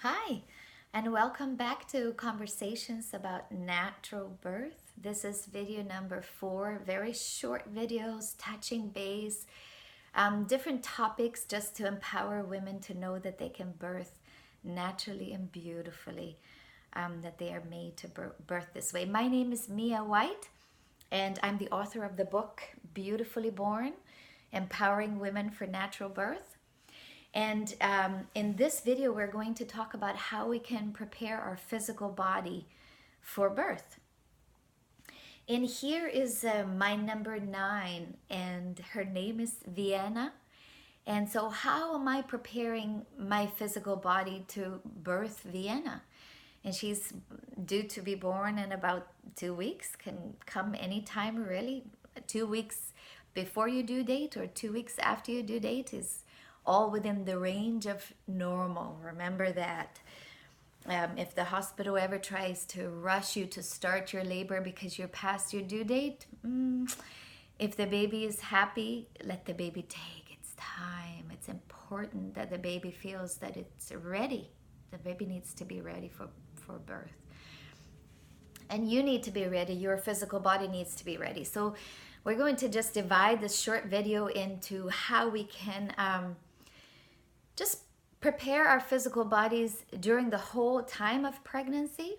Hi, and welcome back to Conversations about Natural Birth. This is video number 4, very short videos touching base, different topics just to empower women to know that they can birth naturally and beautifully, that they are made to birth this way. My name is Mia White, and I'm the author of the book Beautifully Born, Empowering Women for Natural Birth. And in this video, we're going to talk about how we can prepare our physical body for birth. And here is my number 9, and her name is Vienna. And so, how am I preparing my physical body to birth Vienna? And she's due to be born in about 2 weeks, can come anytime really. 2 weeks before your due date or 2 weeks after your due date is all within the range of normal. Remember that. If the hospital ever tries to rush you to start your labor because you're past your due date, if the baby is happy, let the baby take its time. It's important that the baby feels that it's ready. The baby needs to be ready for birth. And you need to be ready. Your physical body needs to be ready. So we're going to just divide this short video into how we can just prepare our physical bodies during the whole time of pregnancy.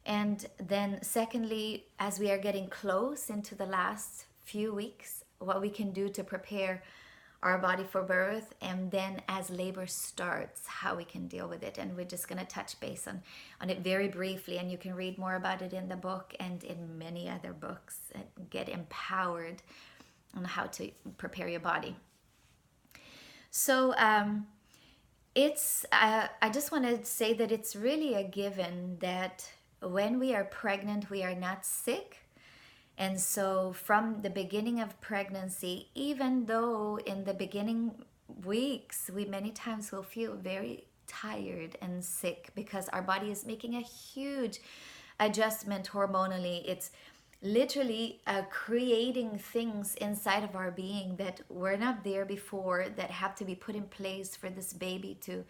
And then secondly, as we are getting close into the last few weeks, what we can do to prepare our body for birth. And then as labor starts, how we can deal with it. And we're just going to touch base on it very briefly. And you can read more about it in the book and in many other books and get empowered on how to prepare your body. So I just want to say that it's really a given that when we are pregnant, we are not sick. And so from the beginning of pregnancy, even though in the beginning weeks, we many times will feel very tired and sick because our body is making a huge adjustment hormonally. It's literally creating things inside of our being that were not there before, that have to be put in place for this baby to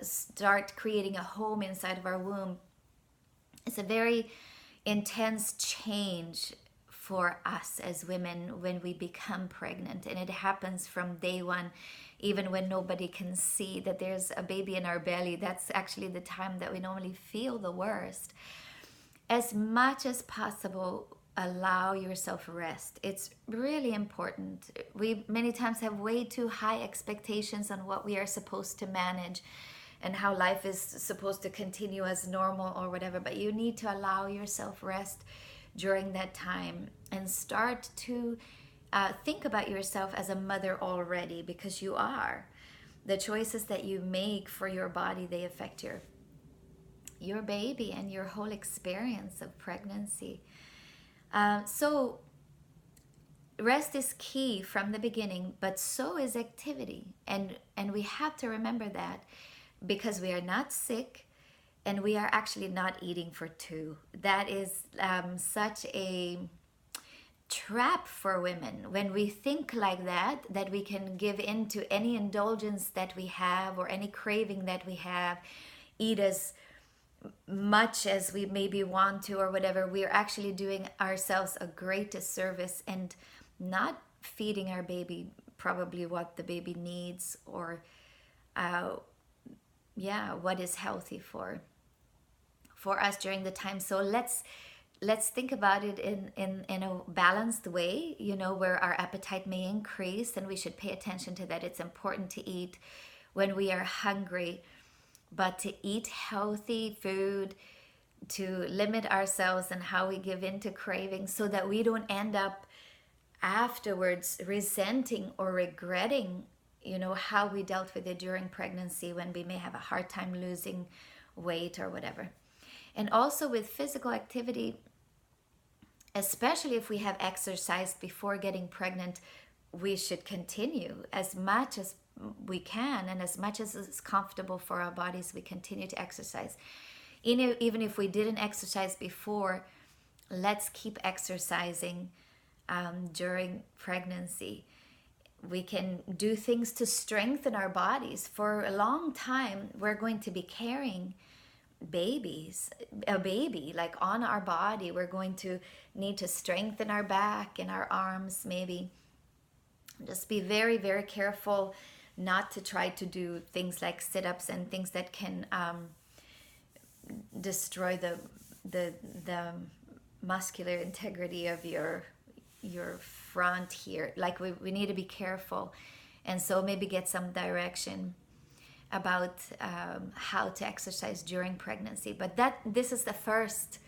start creating a home inside of our womb. It's a very intense change for us as women when we become pregnant, and it happens from day one, even when nobody can see that there's a baby in our belly. That's actually the time that we normally feel the worst. As much as possible, allow yourself rest. It's really important. We many times have way too high expectations on what we are supposed to manage and how life is supposed to continue as normal or whatever, but you need to allow yourself rest during that time and start to think about yourself as a mother already, because you are. The choices that you make for your body, they affect your baby and your whole experience of pregnancy. So rest is key from the beginning, but so is activity. And we have to remember that, because we are not sick and we are actually not eating for 2. That is such a trap for women. When we think like that we can give in to any indulgence that we have or any craving that we have, eat as much as we maybe want to or whatever, we are actually doing ourselves a great disservice and not feeding our baby probably what the baby needs, or what is healthy for us during the time. So let's think about it in a balanced way, where our appetite may increase, and we should pay attention to that. It's important to eat when we are hungry, but to eat healthy food, to limit ourselves and how we give in to cravings, so that we don't end up afterwards resenting or regretting how we dealt with it during pregnancy, when we may have a hard time losing weight or whatever. And also with physical activity, especially if we have exercised before getting pregnant, we should continue as much as we can, and as much as it's comfortable for our bodies, we continue to exercise. Even if we didn't exercise before, let's keep exercising during pregnancy. We can do things to strengthen our bodies. For a long time, we're going to be carrying a baby like on our body. We're going to need to strengthen our back and our arms, maybe. Just be very, very careful not to try to do things like sit-ups and things that can destroy the muscular integrity of your front here. Like we need to be careful, and so maybe get some direction about how to exercise during pregnancy. But this is the first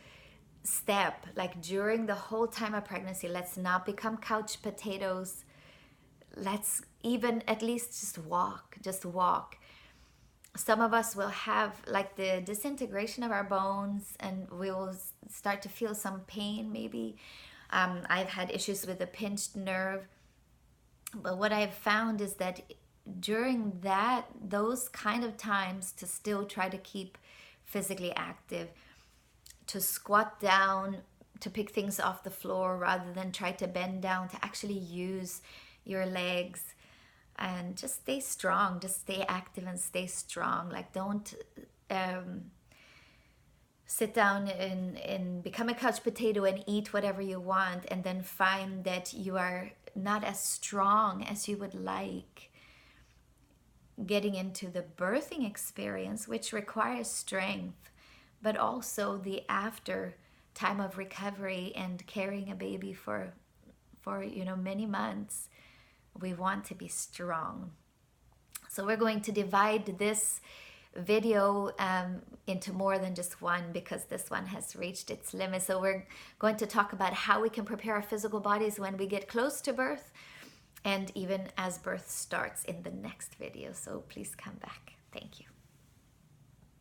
step. Like during the whole time of pregnancy, let's not become couch potatoes. Let's even at least just walk. Some of us will have like the disintegration of our bones, and we will start to feel some pain maybe. I've had issues with a pinched nerve, but what I've found is that during those kind of times, to still try to keep physically active, to squat down, to pick things off the floor rather than try to bend down, to actually use your legs, and just stay strong, just stay active and stay strong. Like don't sit down and become a couch potato and eat whatever you want, and then find that you are not as strong as you would like. Getting into the birthing experience, which requires strength, but also the after time of recovery and carrying a baby for many months, we want to be strong. So we're going to divide this video into more than just one, because this one has reached its limit. So we're going to talk about how we can prepare our physical bodies when we get close to birth, and even as birth starts in the next video. So please come back. Thank you.